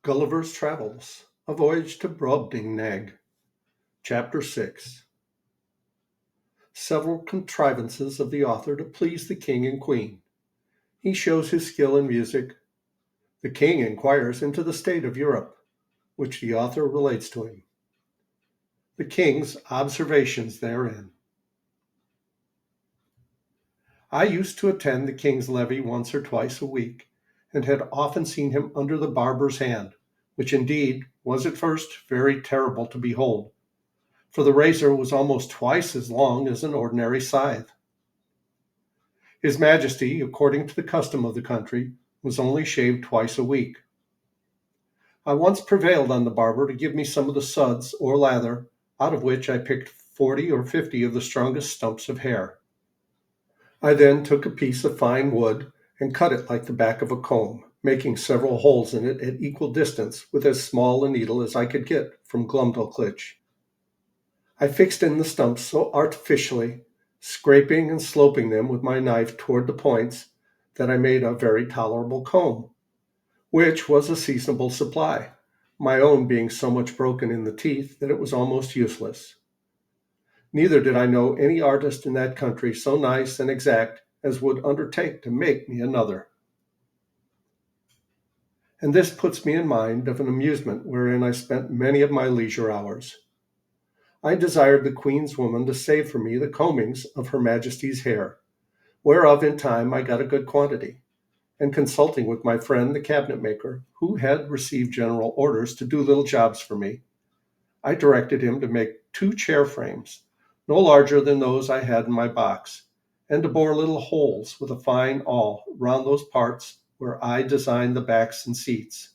Gulliver's Travels, A Voyage to Brobdingnag, Chapter 6. Several contrivances of the author to please the king and queen. He shows his skill in music. The king inquires into the state of Europe, which the author relates to him. The king's observations therein. I used to attend the king's levee once or twice a week, and had often seen him under the barber's hand, which indeed was at first very terrible to behold, for the razor was almost twice as long as an ordinary scythe. His Majesty, according to the custom of the country, was only shaved twice a week. I once prevailed on the barber to give me some of the suds or lather, out of which I picked 40 or 50 of the strongest stumps of hair. I then took a piece of fine wood and cut it like the back of a comb, making several holes in it at equal distance with as small a needle as I could get from Glumdalclitch. I fixed in the stumps so artificially, scraping and sloping them with my knife toward the points, that I made a very tolerable comb, which was a seasonable supply, my own being so much broken in the teeth that it was almost useless. Neither did I know any artist in that country so nice and exact as would undertake to make me another. And this puts me in mind of an amusement wherein I spent many of my leisure hours. I desired the Queen's woman to save for me the combings of Her Majesty's hair, whereof in time I got a good quantity, and consulting with my friend the cabinet maker, who had received general orders to do little jobs for me, I directed him to make 2 chair frames, no larger than those I had in my box, and to bore little holes with a fine awl round those parts where I designed the backs and seats.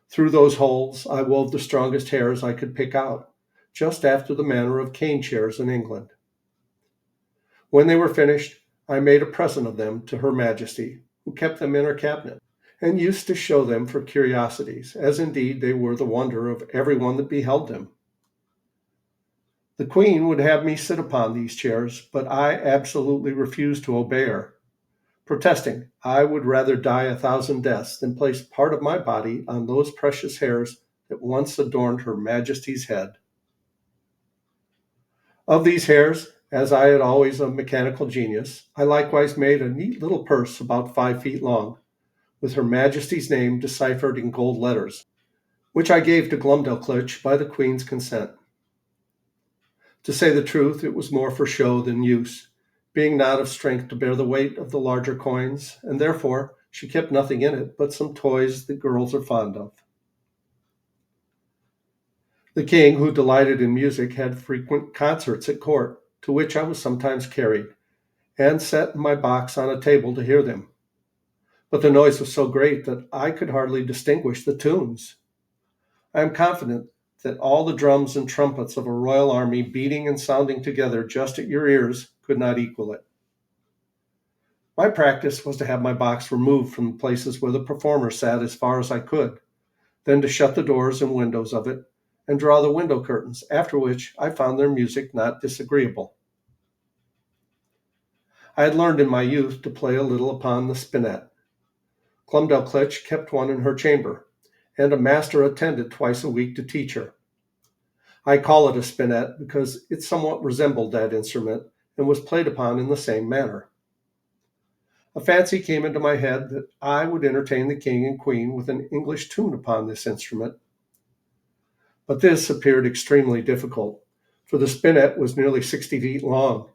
Through those holes I wove the strongest hairs I could pick out, just after the manner of cane chairs in England. When they were finished, I made a present of them to Her Majesty, who kept them in her cabinet, and used to show them for curiosities, as indeed they were the wonder of every one that beheld them. The Queen would have me sit upon these chairs, but I absolutely refused to obey her, protesting I would rather die 1,000 deaths than place part of my body on those precious hairs that once adorned Her Majesty's head. Of these hairs, as I had always a mechanical genius, I likewise made a neat little purse about 5 feet long, with Her Majesty's name deciphered in gold letters, which I gave to Glumdalclitch by the Queen's consent. To say the truth, it was more for show than use, being not of strength to bear the weight of the larger coins, and therefore she kept nothing in it but some toys that girls are fond of. The king, who delighted in music, had frequent concerts at court, to which I was sometimes carried, and set in my box on a table to hear them. But the noise was so great that I could hardly distinguish the tunes. I am confident that all the drums and trumpets of a royal army beating and sounding together just at your ears could not equal it. My practice was to have my box removed from the places where the performers sat as far as I could, then to shut the doors and windows of it, and draw the window curtains, after which I found their music not disagreeable. I had learned in my youth to play a little upon the spinet. Glumdalclitch kept one in her chamber, and a master attended twice a week to teach her. I call it a spinet because it somewhat resembled that instrument, and was played upon in the same manner. A fancy came into my head that I would entertain the king and queen with an English tune upon this instrument. But this appeared extremely difficult, for the spinet was nearly 60 feet long,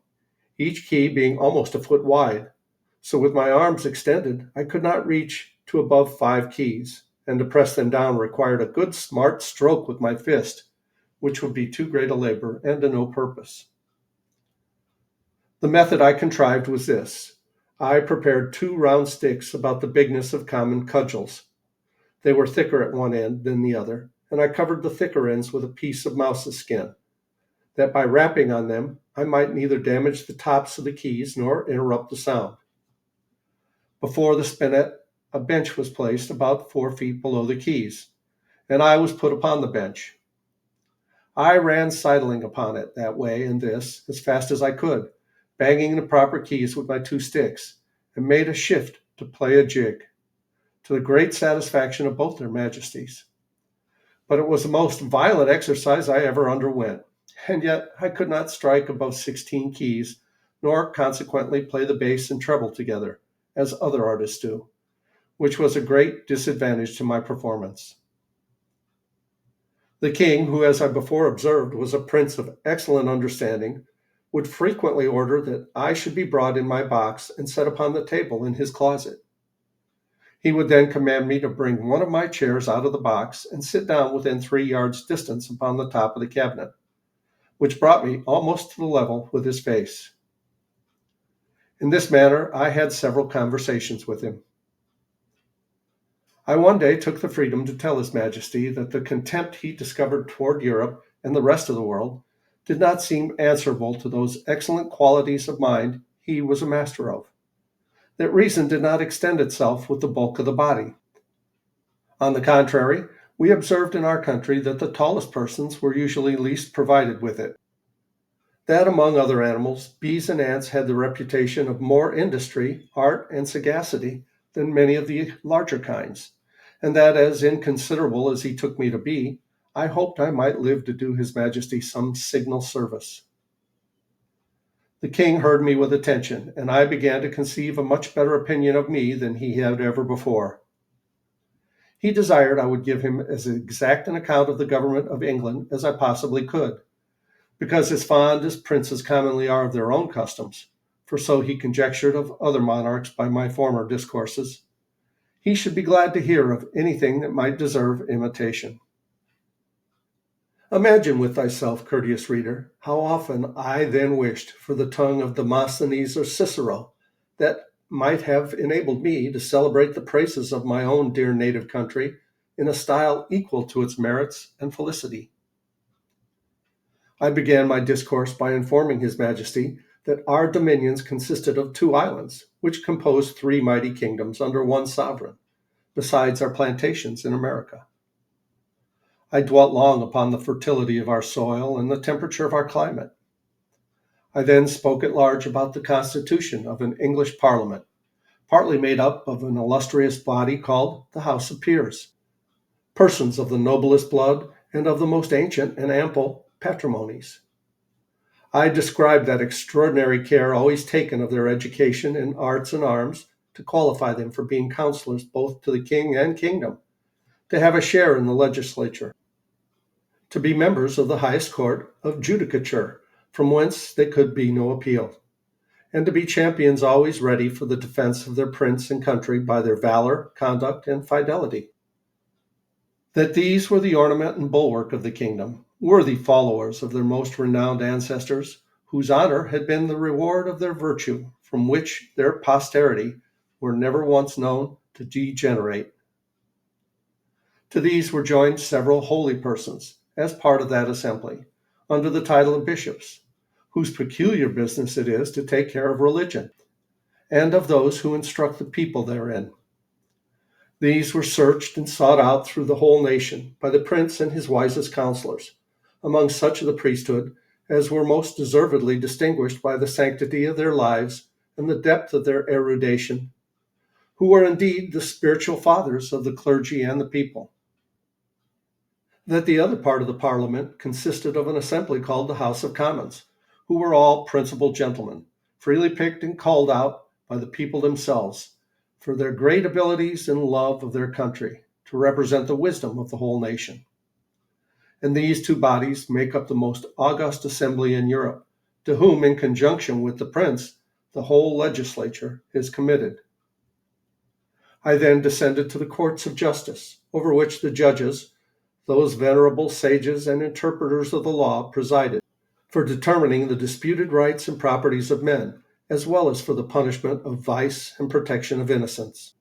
each key being almost a foot wide, so with my arms extended I could not reach to above 5 keys, and to press them down required a good smart stroke with my fist, which would be too great a labor and to no purpose. The method I contrived was this. I prepared 2 round sticks about the bigness of common cudgels. They were thicker at one end than the other, and I covered the thicker ends with a piece of mouse's skin, that by rapping on them I might neither damage the tops of the keys nor interrupt the sound. Before the spinet a bench was placed about 4 feet below the keys, and I was put upon the bench. I ran sidling upon it that way and this as fast as I could, banging the proper keys with my 2 sticks, and made a shift to play a jig. to the great satisfaction of both their majesties. But it was the most violent exercise I ever underwent, and yet I could not strike above 16 keys, nor consequently play the bass and treble together, as other artists do, which was a great disadvantage to my performance. The king, who, as I before observed, was a prince of excellent understanding, would frequently order that I should be brought in my box and set upon the table in his closet. He would then command me to bring one of my chairs out of the box and sit down within 3 yards' distance upon the top of the cabinet, which brought me almost to the level with his face. In this manner I had several conversations with him. I one day took the freedom to tell His Majesty that the contempt he discovered toward Europe and the rest of the world did not seem answerable to those excellent qualities of mind he was a master of, that reason did not extend itself with the bulk of the body. On the contrary, we observed in our country that the tallest persons were usually least provided with it. That among other animals, bees and ants had the reputation of more industry, art, and sagacity than many of the larger kinds, and that as inconsiderable as he took me to be, I hoped I might live to do His Majesty some signal service. The king heard me with attention, and I began to conceive a much better opinion of me than he had ever before. He desired I would give him as exact an account of the government of England as I possibly could, because as fond as princes commonly are of their own customs, for so he conjectured of other monarchs by my former discourses, he should be glad to hear of anything that might deserve imitation. Imagine with thyself, courteous reader, how often I then wished for the tongue of Demosthenes or Cicero, that might have enabled me to celebrate the praises of my own dear native country in a style equal to its merits and felicity. I began my discourse by informing His Majesty that our dominions consisted of 2 islands, which composed 3 mighty kingdoms under one sovereign, besides our plantations in America. I dwelt long upon the fertility of our soil and the temperature of our climate. I then spoke at large about the constitution of an English Parliament, partly made up of an illustrious body called the House of Peers, persons of the noblest blood and of the most ancient and ample patrimonies. I described that extraordinary care always taken of their education in arts and arms to qualify them for being counselors both to the king and kingdom, to have a share in the legislature, to be members of the highest court of judicature, from whence there could be no appeal, and to be champions always ready for the defense of their prince and country by their valor, conduct, and fidelity. That these were the ornament and bulwark of the kingdom, worthy followers of their most renowned ancestors, whose honor had been the reward of their virtue, from which their posterity were never once known to degenerate. To these were joined several holy persons, as part of that assembly, under the title of bishops, whose peculiar business it is to take care of religion, and of those who instruct the people therein. These were searched and sought out through the whole nation by the prince and his wisest counselors, among such of the priesthood as were most deservedly distinguished by the sanctity of their lives and the depth of their erudition, who were indeed the spiritual fathers of the clergy and the people. That the other part of the Parliament consisted of an assembly called the House of Commons, who were all principal gentlemen, freely picked and called out by the people themselves, for their great abilities and love of their country, to represent the wisdom of the whole nation. And these 2 bodies make up the most august assembly in Europe, to whom, in conjunction with the prince, the whole legislature is committed. I then descended to the courts of justice, over which the judges, those venerable sages and interpreters of the law, presided, for determining the disputed rights and properties of men, as well as for the punishment of vice and protection of innocence.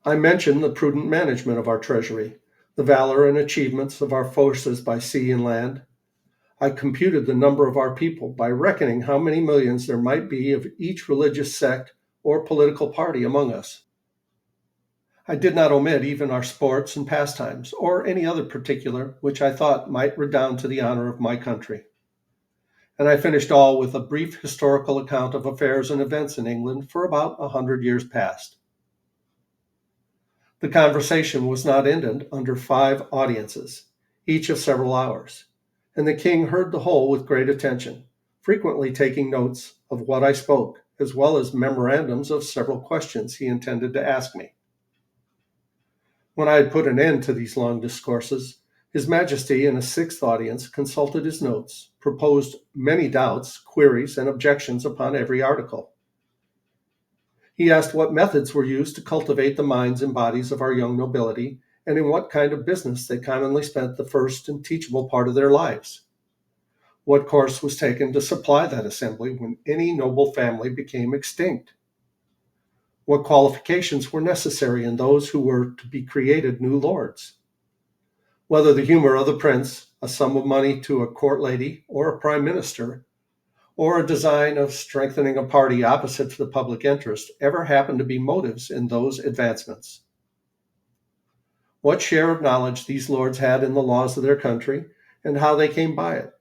I mentioned the prudent management of our treasury, the valor and achievements of our forces by sea and land. I computed the number of our people by reckoning how many millions there might be of each religious sect or political party among us. I did not omit even our sports and pastimes, or any other particular which I thought might redound to the honor of my country. And I finished all with a brief historical account of affairs and events in England for about 100 years past. The conversation was not ended under 5 audiences, each of several hours, and the king heard the whole with great attention, frequently taking notes of what I spoke, as well as memorandums of several questions he intended to ask me. When I had put an end to these long discourses, His Majesty in a 6th audience consulted his notes, proposed many doubts, queries, and objections upon every article. He asked what methods were used to cultivate the minds and bodies of our young nobility, and in what kind of business they commonly spent the first and teachable part of their lives. What course was taken to supply that assembly when any noble family became extinct? What qualifications were necessary in those who were to be created new lords? Whether the humor of the prince, a sum of money to a court lady or a prime minister, or a design of strengthening a party opposite to the public interest ever happened to be motives in those advancements. What share of knowledge these lords had in the laws of their country, and how they came by it,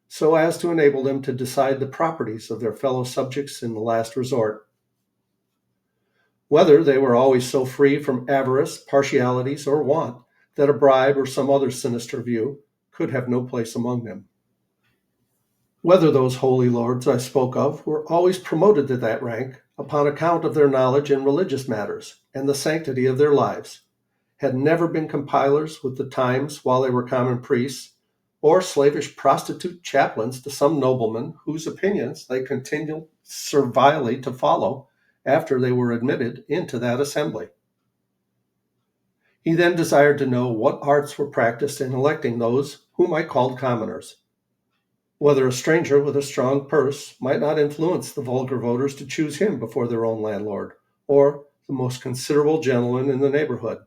so as to enable them to decide the properties of their fellow subjects in the last resort. Whether they were always so free from avarice, partialities, or want that a bribe or some other sinister view could have no place among them. Whether those holy lords I spoke of were always promoted to that rank upon account of their knowledge in religious matters and the sanctity of their lives, had never been compilers with the times while they were common priests, or slavish prostitute chaplains to some nobleman whose opinions they continued servilely to follow after they were admitted into that assembly. He then desired to know what arts were practiced in electing those whom I called commoners, whether a stranger with a strong purse might not influence the vulgar voters to choose him before their own landlord, or the most considerable gentleman in the neighborhood.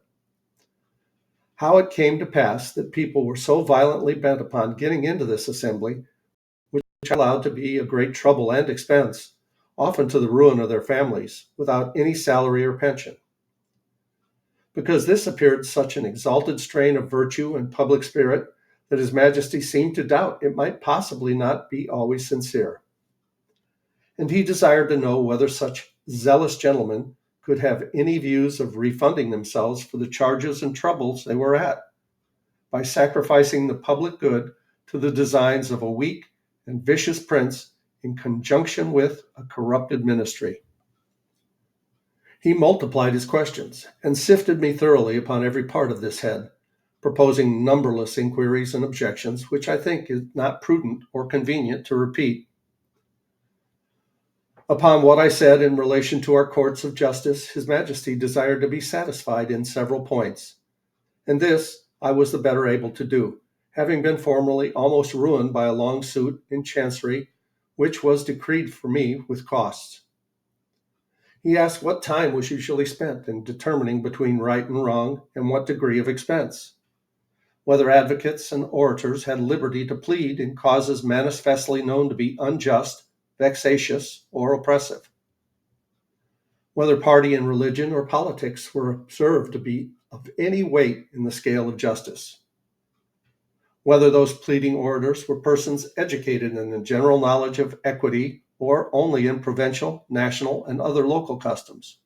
How it came to pass that people were so violently bent upon getting into this assembly, which I allowed to be a great trouble and expense, often to the ruin of their families, without any salary or pension. Because this appeared such an exalted strain of virtue and public spirit that His Majesty seemed to doubt it might possibly not be always sincere. And he desired to know whether such zealous gentlemen could have any views of refunding themselves for the charges and troubles they were at, by sacrificing the public good to the designs of a weak and vicious prince in conjunction with a corrupted ministry. He multiplied his questions and sifted me thoroughly upon every part of this head, proposing numberless inquiries and objections, which I think is not prudent or convenient to repeat. Upon what I said in relation to our courts of justice, His Majesty desired to be satisfied in several points, and this I was the better able to do, having been formerly almost ruined by a long suit in Chancery, which was decreed for me with costs. He asked what time was usually spent in determining between right and wrong, and what degree of expense. Whether advocates and orators had liberty to plead in causes manifestly known to be unjust, vexatious, or oppressive. Whether party and religion or politics were observed to be of any weight in the scale of justice. Whether those pleading orators were persons educated in the general knowledge of equity or only in provincial, national, and other local customs.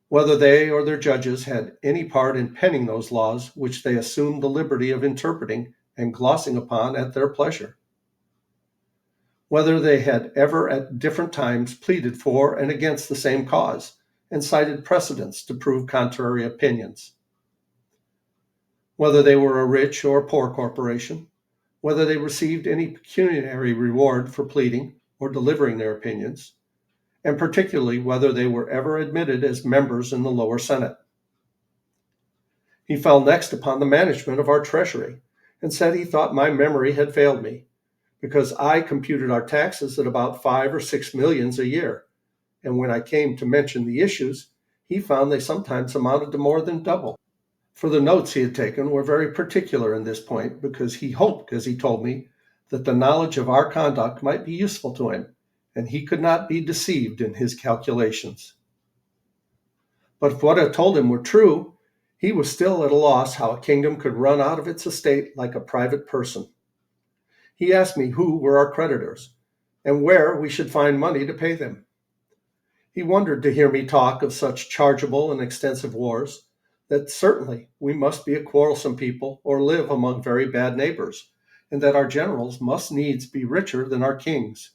Whether they or their judges had any part in penning those laws which they assumed the liberty of interpreting and glossing upon at their pleasure. Whether they had ever at different times pleaded for and against the same cause, and cited precedents to prove contrary opinions. Whether they were a rich or a poor corporation, whether they received any pecuniary reward for pleading or delivering their opinions, and particularly whether they were ever admitted as members in the lower Senate. He fell next upon the management of our treasury, and said he thought my memory had failed me, because I computed our taxes at about 5 or 6 millions a year, and when I came to mention the issues, he found they sometimes amounted to more than double. For the notes he had taken were very particular in this point, because he hoped, as he told me, that the knowledge of our conduct might be useful to him, and he could not be deceived in his calculations. But if what I told him were true, he was still at a loss how a kingdom could run out of its estate like a private person. He asked me who were our creditors, and where we should find money to pay them. He wondered to hear me talk of such chargeable and extensive wars, that certainly we must be a quarrelsome people or live among very bad neighbors, and that our generals must needs be richer than our kings.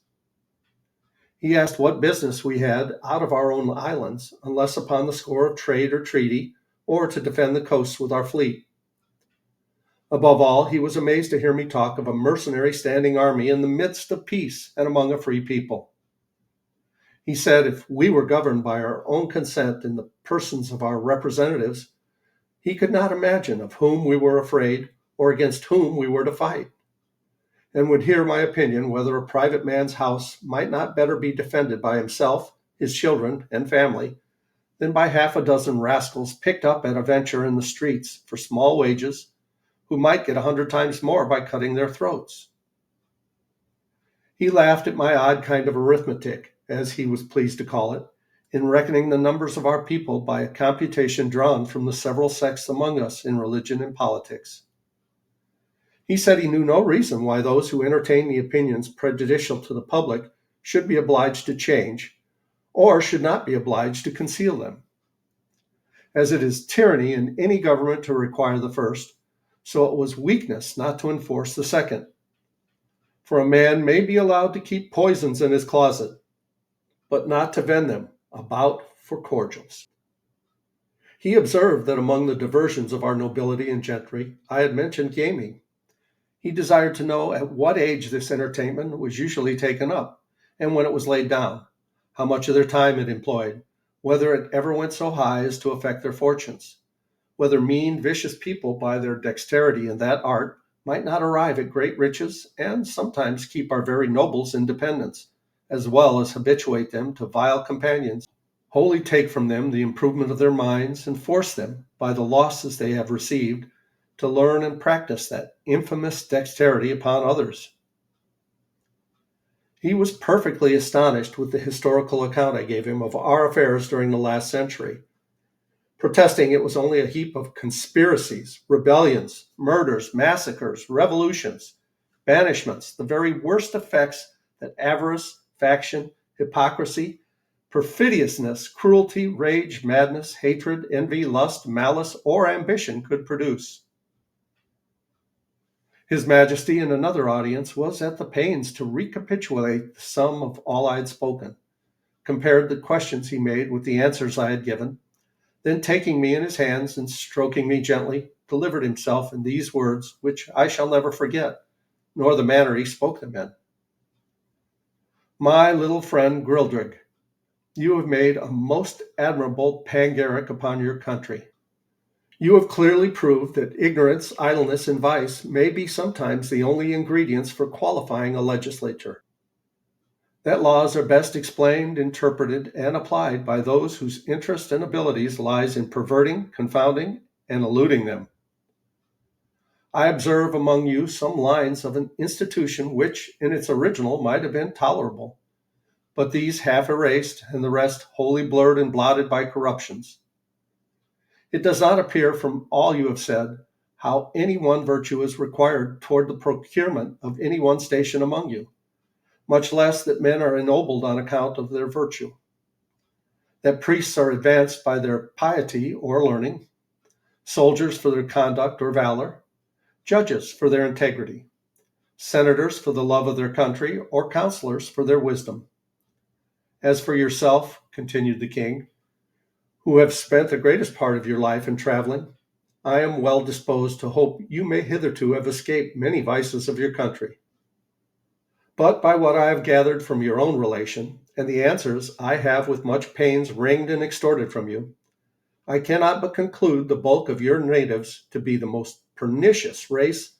He asked what business we had out of our own islands, unless upon the score of trade or treaty, or to defend the coasts with our fleet. Above all, he was amazed to hear me talk of a mercenary standing army in the midst of peace and among a free people. He said if we were governed by our own consent in the persons of our representatives, he could not imagine of whom we were afraid or against whom we were to fight, and would hear my opinion whether a private man's house might not better be defended by himself, his children, and family than by half a dozen rascals picked up at a venture in the streets for small wages, who might get 100 times more by cutting their throats. He laughed at my odd kind of arithmetic, as he was pleased to call it, in reckoning the numbers of our people by a computation drawn from the several sects among us in religion and politics. He said he knew no reason why those who entertain the opinions prejudicial to the public should be obliged to change, or should not be obliged to conceal them. As it is tyranny in any government to require the first, so it was weakness not to enforce the second. For a man may be allowed to keep poisons in his closet, but not to vend them about for cordials. He observed that among the diversions of our nobility and gentry, I had mentioned gaming. He desired to know at what age this entertainment was usually taken up, and when it was laid down, how much of their time it employed, whether it ever went so high as to affect their fortunes, whether mean, vicious people by their dexterity in that art might not arrive at great riches and sometimes keep our very nobles in dependence, as well as habituate them to vile companions, wholly take from them the improvement of their minds, and force them, by the losses they have received, to learn and practice that infamous dexterity upon others. He was perfectly astonished with the historical account I gave him of our affairs during the last century, protesting it was only a heap of conspiracies, rebellions, murders, massacres, revolutions, banishments, the very worst effects that avarice, faction, hypocrisy, perfidiousness, cruelty, rage, madness, hatred, envy, lust, malice, or ambition could produce. His Majesty in another audience was at the pains to recapitulate the sum of all I had spoken, compared the questions he made with the answers I had given, then taking me in his hands and stroking me gently, delivered himself in these words, which I shall never forget, nor the manner he spoke them in. My little friend Grildrig, you have made a most admirable panegyric upon your country. You have clearly proved that ignorance, idleness, and vice may be sometimes the only ingredients for qualifying a legislature. That laws are best explained, interpreted, and applied by those whose interest and abilities lies in perverting, confounding, and eluding them. I observe among you some lines of an institution which, in its original, might have been tolerable, but these half erased, and the rest wholly blurred and blotted by corruptions. It does not appear from all you have said how any one virtue is required toward the procurement of any one station among you, much less that men are ennobled on account of their virtue, that priests are advanced by their piety or learning, soldiers for their conduct or valor, judges for their integrity, senators for the love of their country, or counselors for their wisdom. As for yourself, continued the king, who have spent the greatest part of your life in traveling, I am well disposed to hope you may hitherto have escaped many vices of your country. But by what I have gathered from your own relation, and the answers I have with much pains wringed and extorted from you, I cannot but conclude the bulk of your natives to be the most pernicious race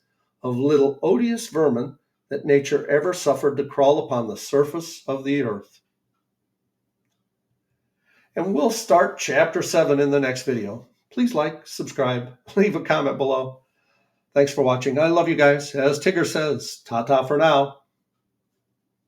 of little odious vermin that nature ever suffered to crawl upon the surface of the earth. And we'll start chapter 7 in the next video. Please like, subscribe, leave a comment below. Thanks for watching. I love you guys. As Tigger says, ta-ta for now.